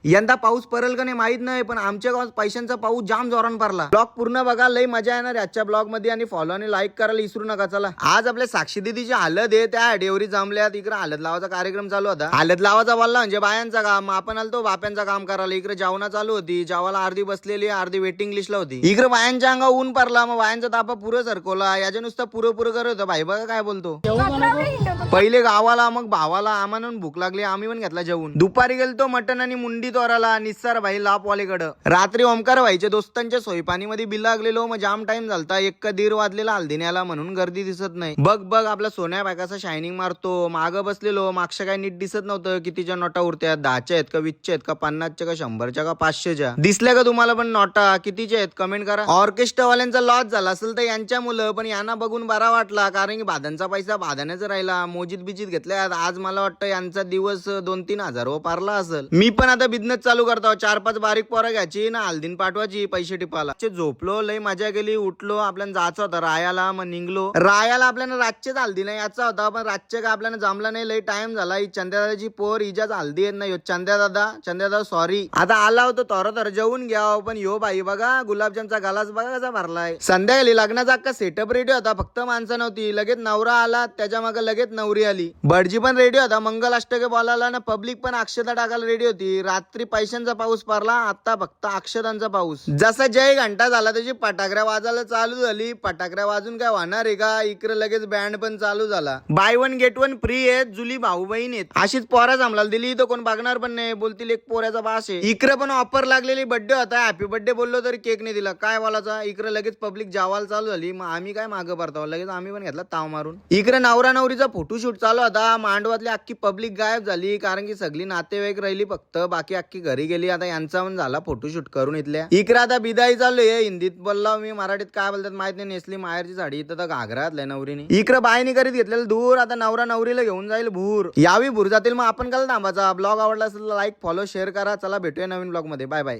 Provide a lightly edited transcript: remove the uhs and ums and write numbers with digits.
यंदा पाऊस पडेल का नाही माहित नाही, पण आमच्या गावात पैशांचा पाऊस जाम जोरान पडला. ब्लॉग पूर्ण बघा, लय मजा येणार आजच्या ब्लॉग मध्ये. आणि फॉलो आणि लाईक करायला विसरू नका. चला, आज आपल्या साक्षी दीदीची हळद आहे, त्या डेवरी जमल्या. इकडे हळद लावायचा कार्यक्रम चालू होता. हळद लावायचा बोलला म्हणजे बायांचा काम, आपण आलतो बाप्यांचा काम करायला. इकडे जेवणा चालू होती, जेवायला अर्धी बसलेली, अर्धी वेटिंग लिस्टला होती. इकडे बायांच्या अंगा ऊन पडला, मग बायांचा तापा पुरं सरकवला. याच्या नुसतं पुरं करत होतं. भाई बघा काय बोलतो. पहिले गावाला, मग भावाला. आम्हाला भूक लागली, आम्ही पण घेतला जेवून. दुपारी गेलतो मटन आणि मुंडी तोराला निस्सार भाई लापवालेकडं. रात्री ओमकार भाईच्या दोस्तांच्या सोयपाणी मध्ये बिल लागलेलो, मग जाम टाइम झालता. 1:15 वाजलेला हल्दीण्याला, म्हणून गर्दी दिसत नाही. बघ आपला सोन्या बायकाचा शायनिंग मारतो. माग बसलेलो, मागच्या काय नीट दिसत नव्हतं. कितीच्या नोटा उरत्यात, 10च्या आहेत का 20च्या आहेत का 50च्या का 100च्या का 500च्या. दिसल्या का तुम्हाला पण नोटा कितीच्या आहेत कमेंट करा. ऑर्केस्ट्रावाल्यांचा लॉस झाला असेल तर यांच्या मुलं, पण यांना बघून बरा वाटला, कारण की भादांचा पैसा भादानेच राहिला. मोजीत बिजीत घेतल्या. आज मला वाटतं यांचा दिवस 2-3 हजार पारला असेल. मी पण आता बिझनेस चालू करतो. 4-5 बारीक पोरं घ्यायची ना, हल्दीन पाठवायची पैसे टिपाला. झोपलो, लय मजा गेली. उठलो, आपल्याला जायचं होतं रायाला, मग निघलो. रायाला आपल्याला रातचेच हल्दी नाही याचा होता, पण रातचे का आपल्याला जमला नाही. लय टाइम झाला. ही चंद्या दादाची पोर हिच्याच हल्दी येत नाही. चंद्या दादा सॉरी. आता आला होतो तर जेवून घ्या, पण यो बाई बघा गुलाबजामचा गलास बघा कसा भरलाय. संध्याकाळी लग्नाचा अख्खा सेटअप रेडी होता, फक्त माणसं नव्हती. लगेच नवरा आला, त्याच्या मागे लगेच नवरी आली. भटजी पण रेडी होता, मंगल अष्टके बोलायला ना. पब्लिक पण अक्षता टाकायला रेडी होती. रात्री पैशांचा पाऊस पडला, आता फक्त अक्षतांचा पाऊस. जसा जय घंटा झाला त्याची फटाकड्या वाजायला चालू झाली. फटाकड्या वाजून काय होणार आहे का. इकडे लगेच बँड पण चालू झाला. बाय 1 गेट 1 फ्री आहेत. जुली भाऊ बहीण आहेत. अशीच पोरा जमलाल दिली तर कोण बघणार पण नाही. बोलतील एक पोऱ्याचा बास आहे. इकडे पण ऑफर लागलेली. बर्थडे होता, हॅपी बर्थडे बोललो तरी केक नाही दिला. काय बोलायचा. इकडे लगेच पब्लिक जावायला चालू झाली. मग आम्ही काय मागं पडतो, लगेच आम्ही पण घेतला ताव मारून. इकडे नवरा नवरीचा फोटोशूट चालू होता. मांडवातली अख्खी पब्लिक गायब झाली, कारण की सगळी नातेवाईक राहिली फक्त, बाकी अख्खी घरी गेली. आता यांचा पण झाला फोटोशूट करून इथल्या. इकडे आता बिदाई चालू आहे. हिंदीत बोलला मी, मराठीत काय बोलतात माहित नाही. नेसली माहेरची साडी, इथं तर घागरा घातलाय नवरीने. इकडे बाईने करीत घेतलेलं दूर. आता नवरा नवरीला घेऊन जाईल भूर. यावी भूर जातील. मग आपण काल थांबायचा. ब्लॉग आवडला असेल तर लाईक फॉलो शेअर करा. चला भेटूया नवीन ब्लॉग मध्ये. Bye bye.